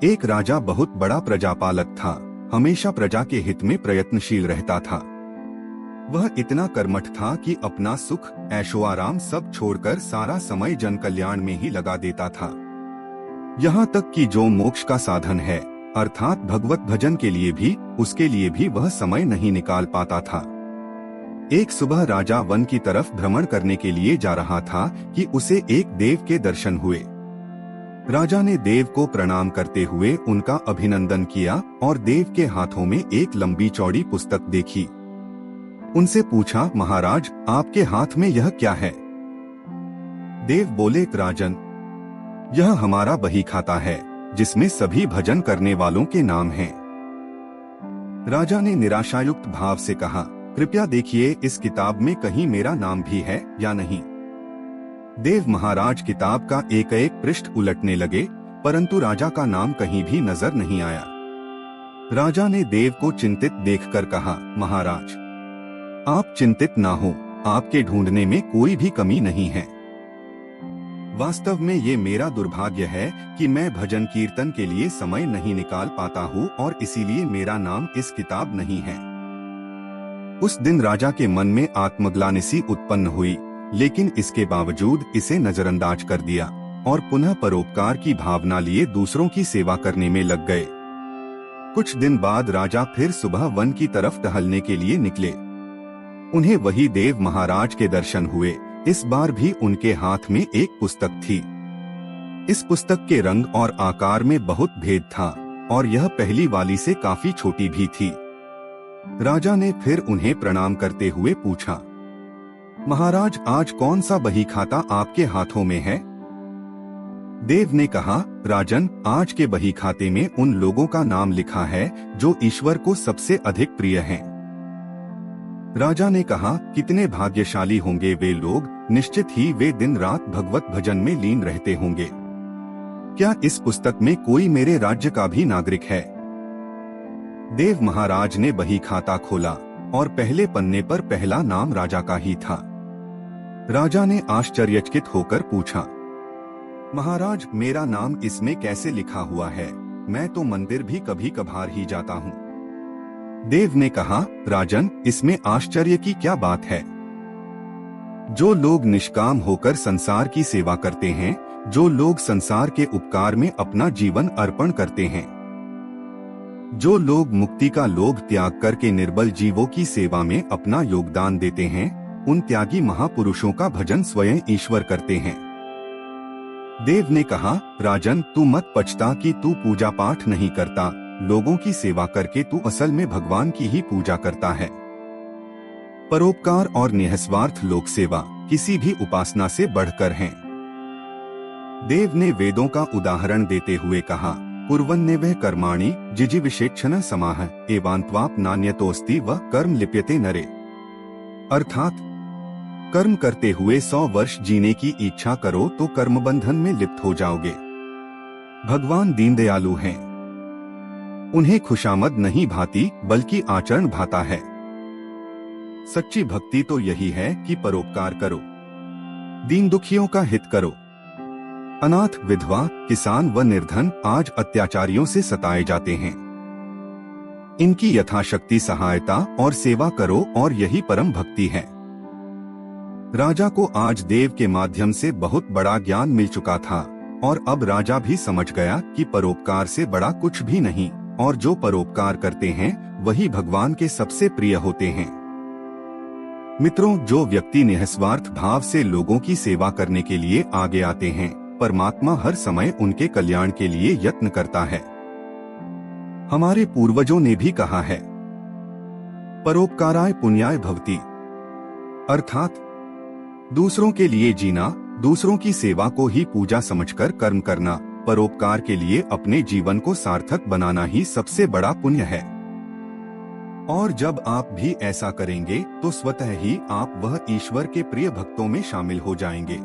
एक राजा बहुत बड़ा प्रजापालक था, हमेशा प्रजा के हित में प्रयत्नशील रहता था। वह इतना कर्मठ था कि अपना सुख ऐशो आराम सब छोड़कर सारा समय जन कल्याण में ही लगा देता था। यहाँ तक कि जो मोक्ष का साधन है अर्थात भगवत भजन के लिए भी, उसके लिए भी वह समय नहीं निकाल पाता था। एक सुबह राजा वन की तरफ भ्रमण करने के लिए जा रहा था कि उसे एक देव के दर्शन हुए। राजा ने देव को प्रणाम करते हुए उनका अभिनंदन किया और देव के हाथों में एक लंबी चौड़ी पुस्तक देखी। उनसे पूछा, महाराज आपके हाथ में यह क्या है? देव बोले, राजन यह हमारा बही खाता है जिसमें सभी भजन करने वालों के नाम हैं। राजा ने निराशायुक्त भाव से कहा, कृपया देखिए इस किताब में कहीं मेरा नाम भी है या नहीं। देव महाराज किताब का एक एक पृष्ठ उलटने लगे, परंतु राजा का नाम कहीं भी नजर नहीं आया। राजा ने देव को चिंतित देखकर कहा, महाराज आप चिंतित ना हो, आपके ढूंढने में कोई भी कमी नहीं है। वास्तव में ये मेरा दुर्भाग्य है कि मैं भजन कीर्तन के लिए समय नहीं निकाल पाता हूँ और इसीलिए मेरा नाम इस किताब नहीं है। उस दिन राजा के मन में आत्मग्लानि सी उत्पन्न हुई, लेकिन इसके बावजूद इसे नजरअंदाज कर दिया और पुनः परोपकार की भावना लिए दूसरों की सेवा करने में लग गए। कुछ दिन बाद राजा फिर सुबह वन की तरफ टहलने के लिए निकले। उन्हें वही देव महाराज के दर्शन हुए। इस बार भी उनके हाथ में एक पुस्तक थी। इस पुस्तक के रंग और आकार में बहुत भेद था और यह पहली वाली से काफी छोटी भी थी। राजा ने फिर उन्हें प्रणाम करते हुए पूछा, महाराज आज कौन सा बही खाता आपके हाथों में है? देव ने कहा, राजन आज के बही खाते में उन लोगों का नाम लिखा है जो ईश्वर को सबसे अधिक प्रिय हैं। राजा ने कहा, कितने भाग्यशाली होंगे वे लोग, निश्चित ही वे दिन रात भगवत भजन में लीन रहते होंगे। क्या इस पुस्तक में कोई मेरे राज्य का भी नागरिक है? देव महाराज ने बही खाता खोला और पहले पन्ने पर पहला नाम राजा का ही था। राजा ने आश्चर्यचकित होकर पूछा, महाराज मेरा नाम इसमें कैसे लिखा हुआ है? मैं तो मंदिर भी कभी कभार ही जाता हूँ। देव ने कहा, राजन इसमें आश्चर्य की क्या बात है? जो लोग निष्काम होकर संसार की सेवा करते हैं, जो लोग संसार के उपकार में अपना जीवन अर्पण करते हैं, जो लोग मुक्ति का लोभ त्याग करके निर्बल जीवों की सेवा में अपना योगदान देते हैं, उन त्यागी महापुरुषों का भजन स्वयं ईश्वर करते हैं। देव ने कहा, राजन तू मत पछता कि तू पूजा पाठ नहीं करता, लोगों की सेवा करके तू असल में भगवान की ही पूजा करता है। परोपकार और निःस्वार्थ लोक सेवा किसी भी उपासना से बढ़कर हैं। देव ने वेदों का उदाहरण देते हुए कहा, कुर्वन्नेवः कर्माणि जिजीविषेक्षण समाह एवान्त्वाप नान्यतोस्ति व कर्म लिप्यते नरे। अर्थात कर्म करते हुए 100 वर्ष जीने की इच्छा करो तो कर्म बंधन में लिप्त हो जाओगे। भगवान दीनदयालु हैं, उन्हें खुशामद नहीं भाती बल्कि आचरण भाता है। सच्ची भक्ति तो यही है कि परोपकार करो, दीन दुखियों का हित करो। अनाथ, विधवा, किसान व निर्धन आज अत्याचारियों से सताए जाते हैं। इनकी यथाशक्ति सहायता और सेवा करो और यही परम भक्ति है। राजा को आज देव के माध्यम से बहुत बड़ा ज्ञान मिल चुका था और अब राजा भी समझ गया कि परोपकार से बड़ा कुछ भी नहीं और जो परोपकार करते हैं वही भगवान के सबसे प्रिय होते हैं। मित्रों, जो व्यक्ति निःस्वार्थ भाव से लोगों की सेवा करने के लिए आगे आते हैं, परमात्मा हर समय उनके कल्याण के लिए यत्न करता है। हमारे पूर्वजों ने भी कहा है, परोपकाराय पुण्याय भवति, अर्थात दूसरों के लिए जीना, दूसरों की सेवा को ही पूजा समझकर कर्म करना, परोपकार के लिए अपने जीवन को सार्थक बनाना ही सबसे बड़ा पुण्य है। और जब आप भी ऐसा करेंगे तो स्वतः ही आप वह ईश्वर के प्रिय भक्तों में शामिल हो जाएंगे।